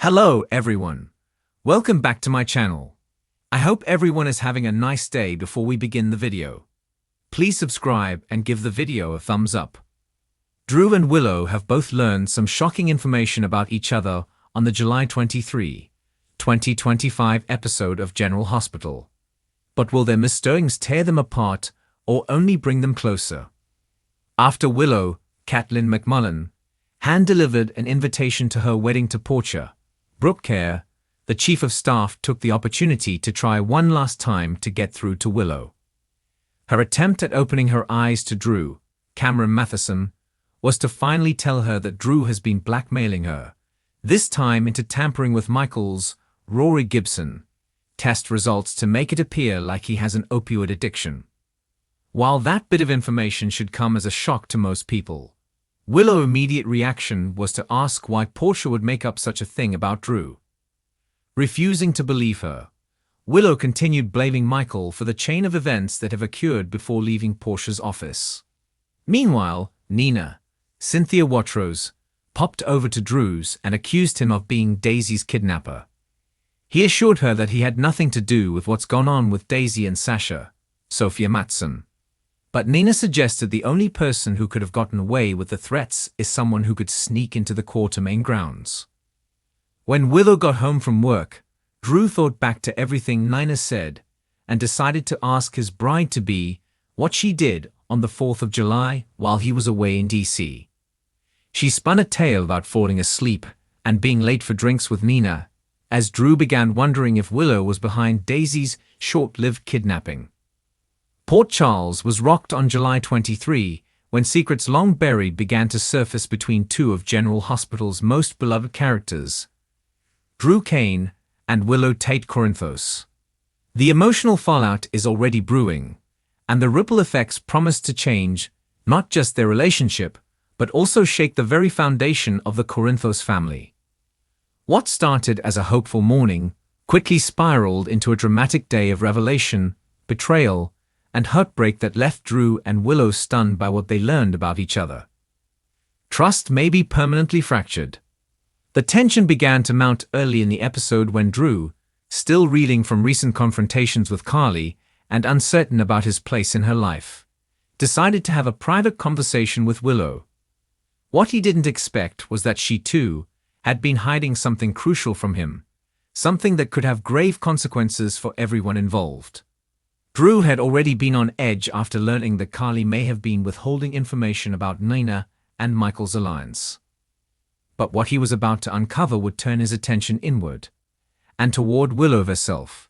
Hello everyone. Welcome back to my channel. I hope everyone is having a nice day before we begin the video. Please subscribe and give the video a thumbs up. Drew and Willow have both learned some shocking information about each other on the July 23, 2025 episode of General Hospital. But will their misdoings tear them apart or only bring them closer? After Willow, Caitlin McMullen, hand-delivered an invitation to her wedding to Portia, Brooke Kerr, the chief of staff, took the opportunity to try one last time to get through to Willow. Her attempt at opening her eyes to Drew, Cameron Matheson, was to finally tell her that Drew has been blackmailing her, this time into tampering with Michael's, Rory Gibson, test results to make it appear like he has an opioid addiction. While that bit of information should come as a shock to most people, Willow's immediate reaction was to ask why Portia would make up such a thing about Drew. Refusing to believe her, Willow continued blaming Michael for the chain of events that have occurred before leaving Portia's office. Meanwhile, Nina, Cynthia Watrous, popped over to Drew's and accused him of being Daisy's kidnapper. He assured her that he had nothing to do with what's gone on with Daisy and Sasha, Sophia Matson. But Nina suggested the only person who could have gotten away with the threats is someone who could sneak into the Quartermain grounds. When Willow got home from work, Drew thought back to everything Nina said and decided to ask his bride-to-be what she did on the 4th of July while he was away in DC. She spun a tale about falling asleep and being late for drinks with Nina, as Drew began wondering if Willow was behind Daisy's short-lived kidnapping. Port Charles was rocked on July 23 when secrets long buried began to surface between two of General Hospital's most beloved characters, Drew Cain and Willow Tate Corinthos. The emotional fallout is already brewing, and the ripple effects promise to change not just their relationship, but also shake the very foundation of the Corinthos family. What started as a hopeful morning quickly spiraled into a dramatic day of revelation, betrayal, and heartbreak that left Drew and Willow stunned by what they learned about each other. Trust may be permanently fractured. The tension began to mount early in the episode when Drew, still reeling from recent confrontations with Carly and uncertain about his place in her life, decided to have a private conversation with Willow. What he didn't expect was that she, too, had been hiding something crucial from him, something that could have grave consequences for everyone involved. Drew had already been on edge after learning that Carly may have been withholding information about Nina and Michael's alliance. But what he was about to uncover would turn his attention inward, and toward Willow herself.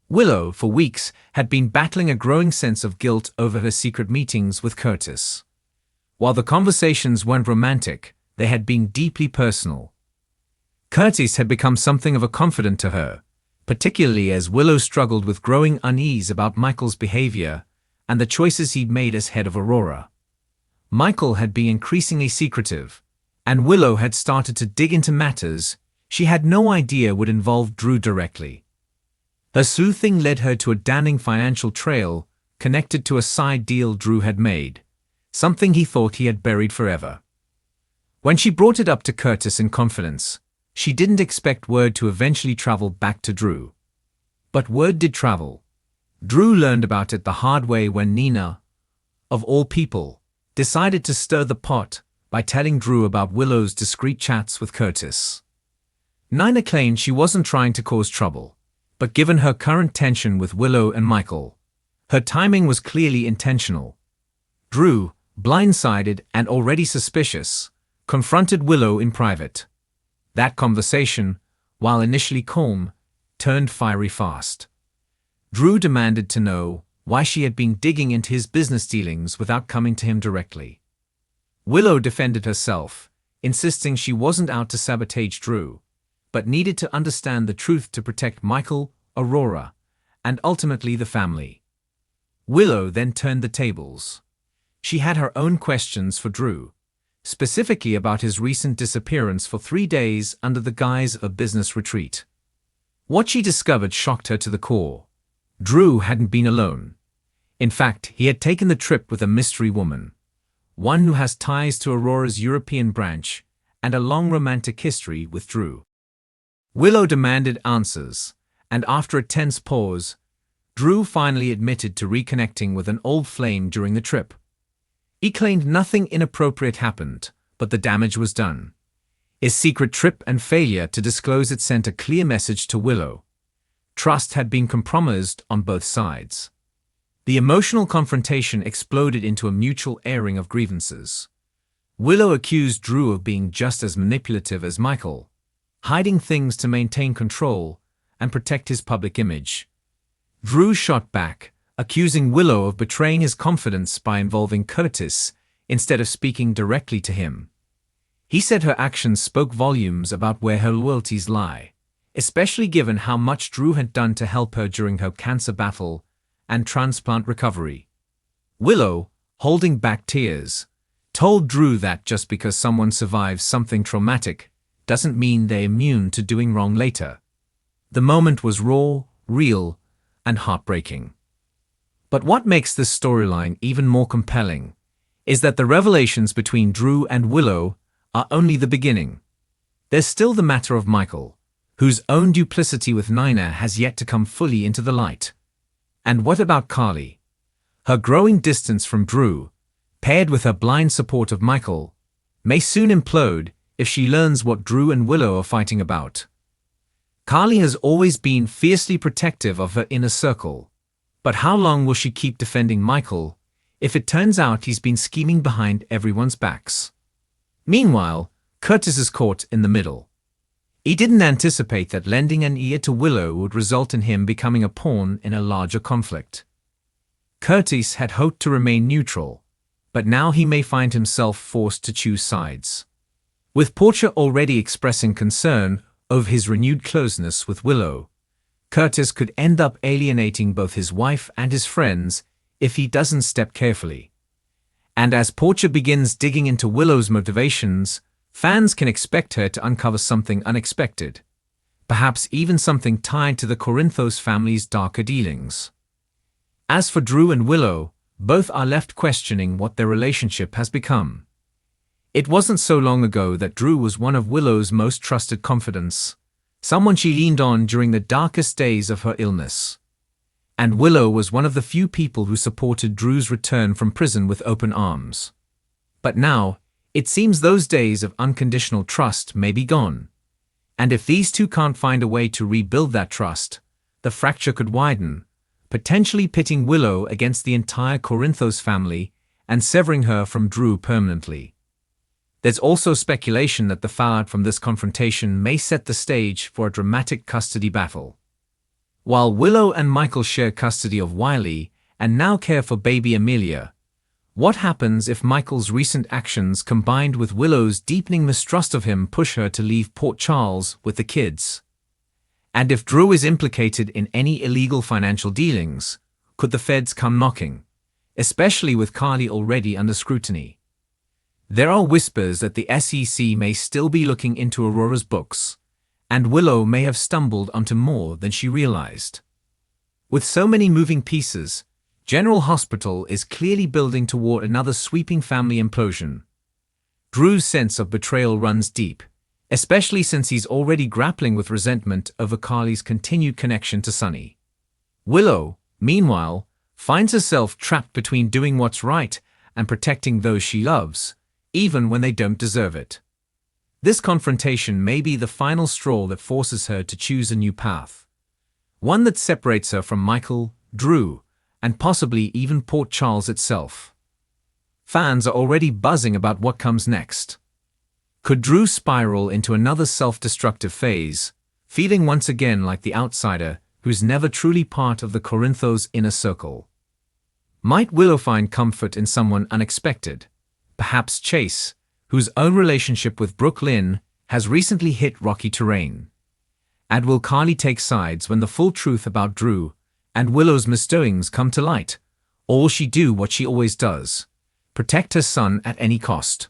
Willow, for weeks, had been battling a growing sense of guilt over her secret meetings with Curtis. While the conversations weren't romantic, they had been deeply personal. Curtis had become something of a confidant to her, particularly as Willow struggled with growing unease about Michael's behavior and the choices he'd made as head of Aurora. Michael had been increasingly secretive, and Willow had started to dig into matters she had no idea would involve Drew directly. Her sleuthing led her to a damning financial trail connected to a side deal Drew had made, something he thought he had buried forever. When she brought it up to Curtis in confidence, she didn't expect word to eventually travel back to Drew. But word did travel. Drew learned about it the hard way when Nina, of all people, decided to stir the pot by telling Drew about Willow's discreet chats with Curtis. Nina claimed she wasn't trying to cause trouble, but given her current tension with Willow and Michael, her timing was clearly intentional. Drew, blindsided and already suspicious, confronted Willow in private. That conversation, while initially calm, turned fiery fast. Drew demanded to know why she had been digging into his business dealings without coming to him directly. Willow defended herself, insisting she wasn't out to sabotage Drew, but needed to understand the truth to protect Michael, Aurora, and ultimately the family. Willow then turned the tables. She had her own questions for Drew, specifically about his recent disappearance for 3 days under the guise of a business retreat. What she discovered shocked her to the core. Drew hadn't been alone. In fact, he had taken the trip with a mystery woman, one who has ties to Aurora's European branch and a long romantic history with Drew. Willow demanded answers, and after a tense pause, Drew finally admitted to reconnecting with an old flame during the trip. He claimed nothing inappropriate happened, but the damage was done. His secret trip and failure to disclose it sent a clear message to Willow. Trust had been compromised on both sides. The emotional confrontation exploded into a mutual airing of grievances. Willow accused Drew of being just as manipulative as Michael, hiding things to maintain control and protect his public image. Drew shot back, accusing Willow of betraying his confidence by involving Curtis instead of speaking directly to him. He said her actions spoke volumes about where her loyalties lie, especially given how much Drew had done to help her during her cancer battle and transplant recovery. Willow, holding back tears, told Drew that just because someone survives something traumatic doesn't mean they're immune to doing wrong later. The moment was raw, real, and heartbreaking. But what makes this storyline even more compelling is that the revelations between Drew and Willow are only the beginning. There's still the matter of Michael, whose own duplicity with Nina has yet to come fully into the light. And what about Carly? Her growing distance from Drew, paired with her blind support of Michael, may soon implode if she learns what Drew and Willow are fighting about. Carly has always been fiercely protective of her inner circle, but how long will she keep defending Michael if it turns out he's been scheming behind everyone's backs? Meanwhile, Curtis is caught in the middle. He didn't anticipate that lending an ear to Willow would result in him becoming a pawn in a larger conflict. Curtis had hoped to remain neutral, but now he may find himself forced to choose sides. With Portia already expressing concern over his renewed closeness with Willow, Curtis could end up alienating both his wife and his friends if he doesn't step carefully. And as Portia begins digging into Willow's motivations, fans can expect her to uncover something unexpected, perhaps even something tied to the Corinthos family's darker dealings. As for Drew and Willow, both are left questioning what their relationship has become. It wasn't so long ago that Drew was one of Willow's most trusted confidants, someone she leaned on during the darkest days of her illness. And Willow was one of the few people who supported Drew's return from prison with open arms. But now, it seems those days of unconditional trust may be gone. And if these two can't find a way to rebuild that trust, the fracture could widen, potentially pitting Willow against the entire Corinthos family and severing her from Drew permanently. There's also speculation that the fallout from this confrontation may set the stage for a dramatic custody battle. While Willow and Michael share custody of Wiley and now care for baby Amelia, what happens if Michael's recent actions combined with Willow's deepening mistrust of him push her to leave Port Charles with the kids? And if Drew is implicated in any illegal financial dealings, could the feds come knocking, especially with Carly already under scrutiny? There are whispers that the SEC may still be looking into Aurora's books, and Willow may have stumbled onto more than she realized. With so many moving pieces, General Hospital is clearly building toward another sweeping family implosion. Drew's sense of betrayal runs deep, especially since he's already grappling with resentment over Carly's continued connection to Sonny. Willow, meanwhile, finds herself trapped between doing what's right and protecting those she loves, even when they don't deserve it. This confrontation may be the final straw that forces her to choose a new path, one that separates her from Michael, Drew, and possibly even Port Charles itself. Fans are already buzzing about what comes next. Could Drew spiral into another self-destructive phase, feeling once again like the outsider who's never truly part of the Corinthos inner circle? Might Willow find comfort in someone unexpected, perhaps Chase, whose own relationship with Brooke Lynn has recently hit rocky terrain? And will Carly take sides when the full truth about Drew and Willow's misdoings come to light? Or will she do what she always does, protect her son at any cost?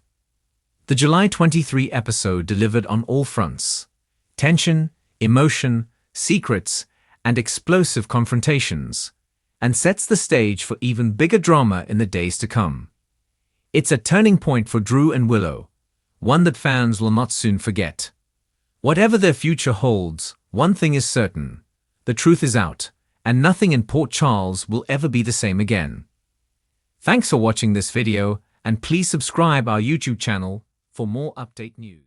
The July 23 episode delivered on all fronts: tension, emotion, secrets, and explosive confrontations, and sets the stage for even bigger drama in the days to come. It's a turning point for Drew and Willow, one that fans will not soon forget. Whatever their future holds, one thing is certain. The truth is out, and nothing in Port Charles will ever be the same again. Thanks for watching this video, and please subscribe our YouTube channel for more update news.